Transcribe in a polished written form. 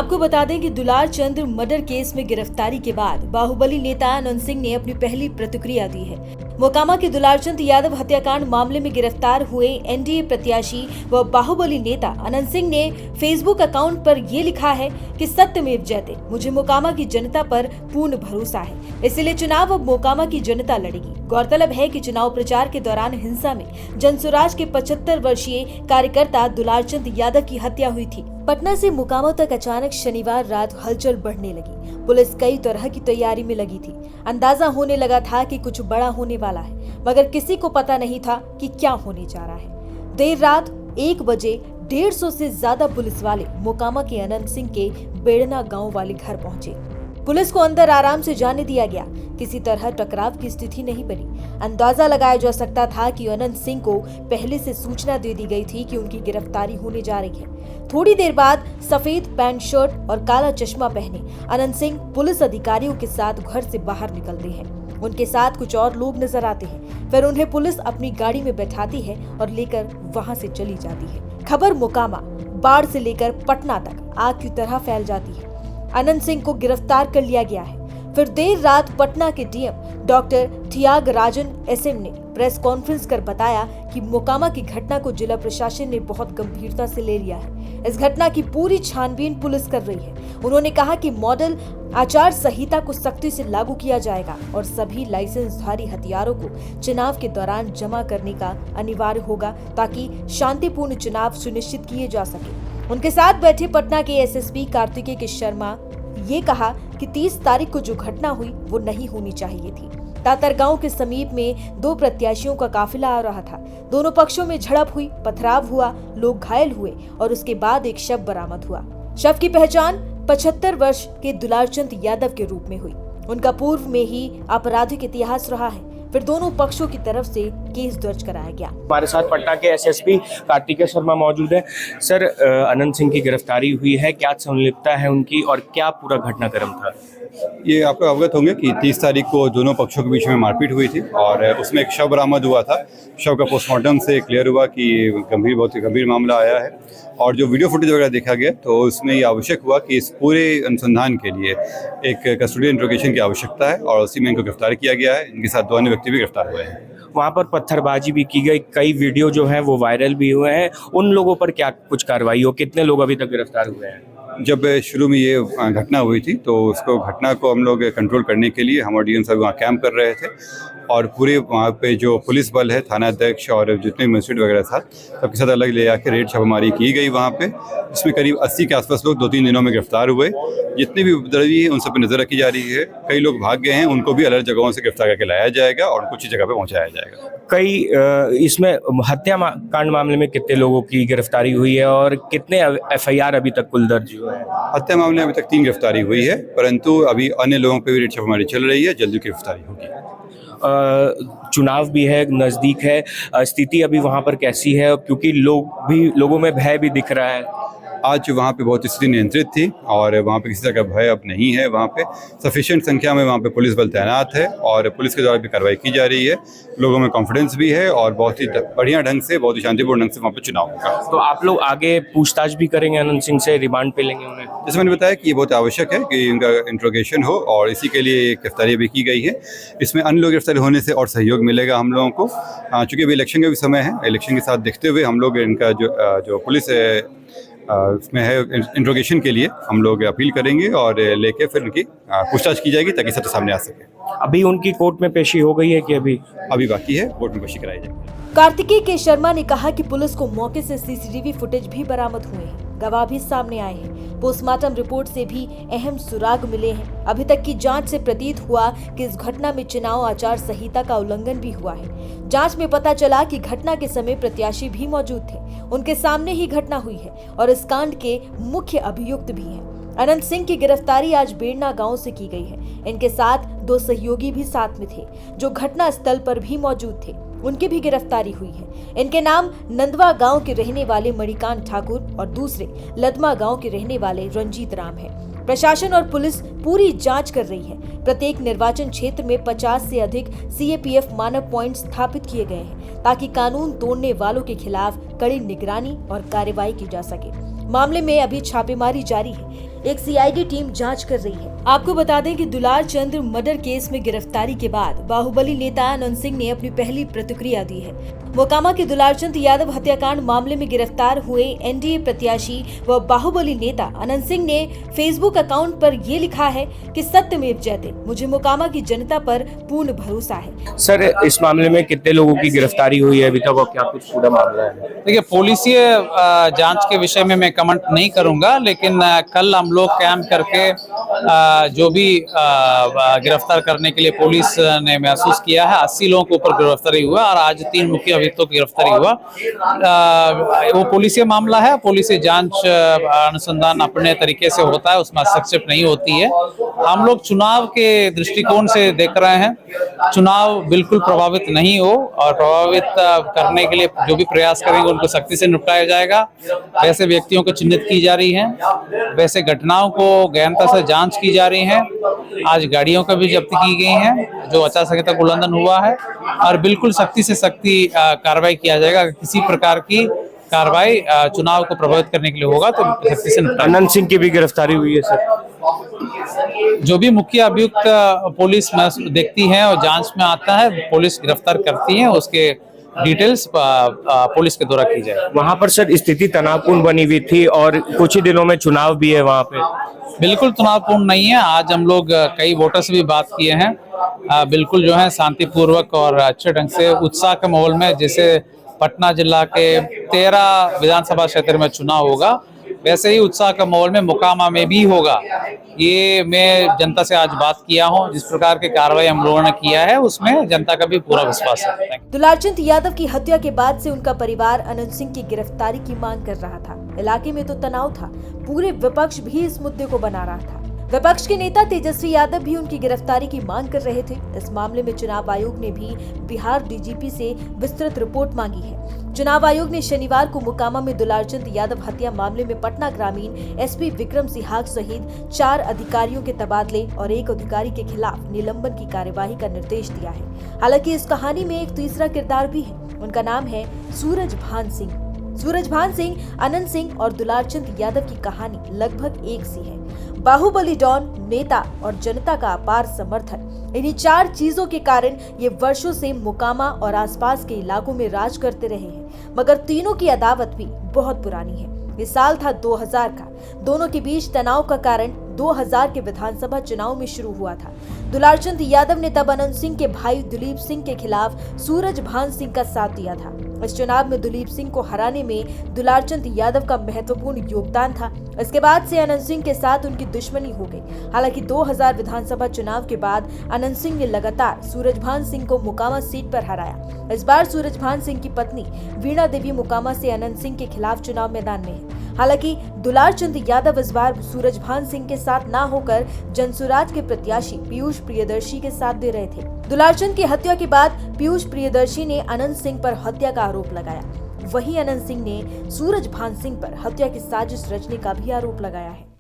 आपको बता दें कि दुलार चंद मर्डर केस में गिरफ्तारी के बाद बाहुबली नेता अनंत सिंह ने अपनी पहली प्रतिक्रिया दी है। मोकामा के दुलारचंद यादव हत्याकांड मामले में गिरफ्तार हुए एनडीए प्रत्याशी व बाहुबली नेता अनंत सिंह ने फेसबुक अकाउंट पर ये लिखा है कि सत्यमेव जयते, मुझे मोकामा की जनता पर पूर्ण भरोसा है, इसलिए चुनाव अब मोकामा की जनता लड़ेगी। गौरतलब है कि चुनाव प्रचार के दौरान हिंसा में जनसुराज के 75 वर्षीय कार्यकर्ता दुलारचंद यादव की हत्या हुई थी। पटना से मोकामा तक अचानक शनिवार रात हलचल बढ़ने लगी। पुलिस कई तरह की तैयारी में लगी थी। अंदाजा होने लगा था कि कुछ बड़ा होने वाला है, मगर किसी को पता नहीं था कि क्या होने जा रहा है। देर रात 1 बजे 150 से ज्यादा पुलिस वाले मोकामा के अनंत सिंह के बेड़ना गांव वाले घर पहुंचे। पुलिस को अंदर आराम से जाने दिया गया। किसी तरह टकराव की स्थिति नहीं बनी। अंदाजा लगाया जा सकता था कि अनंत सिंह को पहले से सूचना दे दी गई थी कि उनकी गिरफ्तारी होने जा रही है। थोड़ी देर बाद सफेद पैंट शर्ट और काला चश्मा पहने अनंत सिंह पुलिस अधिकारियों के साथ घर से बाहर निकलते हैं। उनके साथ कुछ और लोग नजर आते हैं। फिर उन्हें पुलिस अपनी गाड़ी में बैठाती है और लेकर वहां से चली जाती है। खबर मोकामा, बाढ़ से लेकर पटना तक आग की तरह फैल जाती है। अनंत सिंह को गिरफ्तार कर लिया गया है। फिर देर रात पटना के डीएम डॉक्टर थियागराजन एसएम ने प्रेस कॉन्फ्रेंस कर बताया कि मोकामा की घटना को जिला प्रशासन ने बहुत गंभीरता से ले लिया है। इस घटना की पूरी छानबीन पुलिस कर रही है। उन्होंने कहा कि मॉडल आचार संहिता को सख्ती से लागू किया जाएगा और सभी लाइसेंसधारी हथियारों को चुनाव के दौरान जमा करने का अनिवार्य होगा ताकि शांतिपूर्ण चुनाव सुनिश्चित किए जा सके। उनके साथ बैठे पटना के एसएसपी कार्तिकेय के शर्मा ये कहा कि 30 तारीख को जो घटना हुई वो नहीं होनी चाहिए थी। तातरगांव के समीप में 2 प्रत्याशियों का काफिला आ रहा था। दोनों पक्षों में झड़प हुई, पथराव हुआ, लोग घायल हुए और उसके बाद एक शव बरामद हुआ। शव की पहचान 75 वर्ष के दुलारचंद यादव के रूप में हुई। उनका पूर्व में ही आपराधिक इतिहास रहा है। फिर दोनों पक्षों की तरफ से केस दर्ज कराया गया। हमारे साथ पटना के एसएसपी कार्तिकेय शर्मा मौजूद है। सर, अनंत सिंह की गिरफ्तारी हुई है, क्या संलिप्तता है उनकी और क्या पूरा घटनाक्रम था? ये आपको अवगत होंगे कि 30 तारीख को दोनों पक्षों के बीच में मारपीट हुई थी और उसमें एक शव बरामद हुआ था। शव का पोस्टमार्टम से क्लियर हुआ कि बहुत ही गंभीर मामला आया है और जो वीडियो फुटेज वगैरह देखा गया तो उसमें ये आवश्यक हुआ कि इस पूरे अनुसंधान के लिए एक कस्टोडियल इंट्रोगेशन की आवश्यकता है और उसी में इनको गिरफ्तार किया गया है। इनके साथ 2 अन्य व्यक्ति भी गिरफ्तार हुए हैं। वहाँ पर पत्थरबाजी भी की गई, कई वीडियो जो है वो वायरल भी हुए हैं। उन लोगों पर क्या कुछ कार्रवाई हो? कितने लोग अभी तक गिरफ्तार हुए हैं? जब शुरू में ये घटना हुई थी तो उसको घटना को हम लोग कंट्रोल करने के लिए हम और डीएम साहब वहाँ कैंप कर रहे थे और पूरे वहाँ पे जो पुलिस बल है, थाना अध्यक्ष और जितने मजिस्ट्रेट वगैरह था सबके साथ अलग ले आके रेड छापेमारी की गई वहाँ पे। इसमें करीब 80 के आसपास लोग 2-3 दिनों में गिरफ्तार हुए। जितने भी उपद्रवी हैं उन सब पर नज़र रखी जा रही है। कई लोग भाग गए हैं, उनको भी अलग जगहों से गिरफ्तार करके लाया जाएगा और उनको अच्छी जगह पे पहुँचाया जाएगा। कई इसमें हत्या कांड मामले में कितने लोगों की गिरफ्तारी हुई है और कितने एफआईआर अभी तक कुल दर्ज हुए हैं? हत्या मामले में अभी तक 3 गिरफ्तारी हुई है, परंतु अभी अन्य लोगों पर भी रेड छापेमारी चल रही है। जल्दी गिरफ्तारी होगी। चुनाव भी है, नज़दीक है, स्थिति अभी वहाँ पर कैसी है? क्योंकि लोगों में भय भी दिख रहा है। आज वहाँ पे बहुत स्थिति नियंत्रित थी और वहाँ पे किसी तरह का भय अब नहीं है। वहाँ पे सफिशिएंट संख्या में वहाँ पे पुलिस बल तैनात है और पुलिस के द्वारा भी कार्रवाई की जा रही है। लोगों में कॉन्फिडेंस भी है और बहुत ही बढ़िया ढंग से, बहुत ही शांतिपूर्ण ढंग से वहाँ पे चुनाव होगा। तो आप लोग आगे पूछताछ भी करेंगे अनंत सिंह से, रिमांड पे लेंगे उन्हें? जैसे मैंने बताया कि ये बहुत आवश्यक है कि इनका इंट्रोगेशन हो और इसी के लिए गिरफ्तारी भी की गई है। इसमें अन्य लोग गिरफ्तारी होने से और सहयोग मिलेगा हम लोगों को। चूँकि अभी इलेक्शन का भी समय है, इलेक्शन के साथ देखते हुए हम लोग इनका जो पुलिस उसमें है इंट्रोगेशन के लिए हम लोग अपील करेंगे और लेके फिर उनकी पूछताछ की जाएगी ताकि सत्य सामने आ सके। अभी उनकी कोर्ट में पेशी हो गई है कि अभी बाकी है, कोर्ट में पेशी कराई जाएगी। कार्तिकेय के शर्मा ने कहा कि पुलिस को मौके से सीसीटीवी फुटेज भी बरामद हुए हैं, गवाह भी सामने आए हैं, पोस्टमार्टम रिपोर्ट से भी अहम सुराग मिले हैं। अभी तक की जांच से प्रतीत हुआ कि इस घटना में चुनाव आचार संहिता का उल्लंघन भी हुआ है। जांच में पता चला कि घटना के समय प्रत्याशी भी मौजूद थे, उनके सामने ही घटना हुई है और इस कांड के मुख्य अभियुक्त भी हैं। अनंत सिंह की गिरफ्तारी आज बेड़ना गांव से की गई है। इनके साथ 2 सहयोगी भी साथ में थे जो घटना स्थल पर भी मौजूद थे, उनकी भी गिरफ्तारी हुई है। इनके नाम नंदवा गांव के रहने वाले मणिकांत ठाकुर और दूसरे लदमा गांव के रहने वाले रंजीत राम है। प्रशासन और पुलिस पूरी जांच कर रही है। प्रत्येक निर्वाचन क्षेत्र में 50 से अधिक सीएपीएफ मानव पॉइंट स्थापित किए गए हैं ताकि कानून तोड़ने वालों के खिलाफ कड़ी निगरानी और कार्रवाई की जा सके। मामले में अभी छापेमारी जारी है। एक सीआईडी टीम जांच कर रही है। आपको बता दें कि दुलार चंद मर्डर केस में गिरफ्तारी के बाद बाहुबली नेता अनंत सिंह ने अपनी पहली प्रतिक्रिया दी है। मोकामा के दुलारचंद यादव हत्याकांड मामले में गिरफ्तार हुए एनडीए प्रत्याशी व बाहुबली नेता अनंत सिंह ने फेसबुक अकाउंट पर ये लिखा है कि सत्यमेव जयते, मुझे मोकामा की जनता पर पूर्ण भरोसा है। सर, इस मामले में कितने लोगों की गिरफ्तारी हुई है अभी तक और क्या कुछ पूरा मामला है? देखिए, पुलिसिय जांच के विषय में मैं कमेंट नहीं करूंगा, लेकिन कल हम लोग कैंप करके जो भी गिरफ्तार करने के लिए पुलिस ने महसूस किया है, 80 लोगों के ऊपर गिरफ्तारी हुआ और आज 3 मुख्य अभियुक्तों की गिरफ्तारी हुआ। वो पुलिसिय मामला है, पुलिसिय जांच अनुसंधान अपने तरीके से होता है, उसमें हस्तक्षेप नहीं होती है। हम लोग चुनाव के दृष्टिकोण से देख रहे हैं, चुनाव बिल्कुल प्रभावित नहीं हो और प्रभावित करने के लिए जो भी प्रयास करेंगे उनको सख्ती से निपटाया जाएगा। वैसे व्यक्तियों को चिन्हित की जा रही है, वैसे घटनाओं को गहनता से जांच की जा रही है। आज गाड़ियों का भी जब्ती की गई है जो आचार संहिता का उल्लंघन हुआ है और बिल्कुल सख्ती से सख्ती कार्रवाई किया जाएगा। किसी प्रकार की कार्रवाई चुनाव को प्रभावित करने के लिए होगा तो सख्ती से निपटाया। अनंत सिंह की भी गिरफ्तारी हुई है सर? जो भी मुख्य अभियुक्त पुलिस देखती है और जांच में आता है, पुलिस गिरफ्तार करती है, उसके डिटेल्स पुलिस के द्वारा की जाए। वहाँ पर सर स्थिति तनावपूर्ण बनी हुई थी और कुछ ही दिनों में चुनाव भी है वहाँ पे। बिल्कुल तनावपूर्ण नहीं है। आज हम लोग कई वोटर से भी बात किए हैं, बिल्कुल जो है शांतिपूर्वक और अच्छे ढंग से उत्साह के माहौल में, जैसे पटना जिला के 13 विधानसभा क्षेत्र में चुनाव होगा वैसे ही उत्साह का माहौल में मोकामा में भी होगा। ये मैं जनता से आज बात किया हूँ, जिस प्रकार की कार्रवाई हम लोगों ने किया है उसमें जनता का भी पूरा विश्वास है। दुलारचंद यादव की हत्या के बाद से उनका परिवार अनंत सिंह की गिरफ्तारी की मांग कर रहा था। इलाके में तो तनाव था, पूरे विपक्ष भी इस मुद्दे को बना रहा था। विपक्ष के नेता तेजस्वी यादव भी उनकी गिरफ्तारी की मांग कर रहे थे। इस मामले में चुनाव आयोग ने भी बिहार डीजीपी से विस्तृत रिपोर्ट मांगी है। चुनाव आयोग ने शनिवार को मोकामा में दुलारचंद यादव हत्या मामले में पटना ग्रामीण एसपी विक्रम सिहाग सहित 4 अधिकारियों के तबादले और 1 अधिकारी के खिलाफ निलंबन की कार्यवाही का निर्देश दिया है। हालांकि इस कहानी में एक तीसरा किरदार भी है। उनका नाम है सूरजभान सिंह। सूरजभान सिंह, अनंत सिंह और दुलारचंद यादव की कहानी लगभग एक सी है। बाहुबली डॉन, नेता और जनता का अपार समर्थन, इन्हीं 4 चीजों के कारण ये वर्षों से मोकामा और आसपास के इलाकों में राज करते रहे हैं। मगर तीनों की अदावत भी बहुत पुरानी है। ये साल था 2000 का। दोनों के बीच तनाव का कारण 2000 के विधानसभा चुनाव में शुरू हुआ था। दुलारचंद यादव ने तब अनंत सिंह के भाई दिलीप सिंह के खिलाफ सूरजभान सिंह का साथ दिया था। इस चुनाव में दिलीप सिंह को हराने में दुलारचंद यादव का महत्वपूर्ण योगदान था। इसके बाद से अनंत सिंह के साथ उनकी दुश्मनी हो गई। हालांकि 2000 विधानसभा चुनाव के बाद अनंत सिंह ने लगातार सूरजभान सिंह को मोकामा सीट पर हराया। इस बार सूरजभान सिंह की पत्नी वीणा देवी मोकामा से अनंत सिंह के खिलाफ चुनाव मैदान में है। हालांकि दुलारचंद यादव इस बार सूरजभान सिंह के साथ न होकर जनसुराज के प्रत्याशी पीयूष प्रियदर्शी के साथ दे रहे थे। दुलारचंद की हत्या के बाद पीयूष प्रियदर्शी ने अनंत सिंह पर हत्या का आरोप लगाया। वहीं अनंत सिंह ने सूरजभान सिंह पर हत्या की साजिश रचने का भी आरोप लगाया है।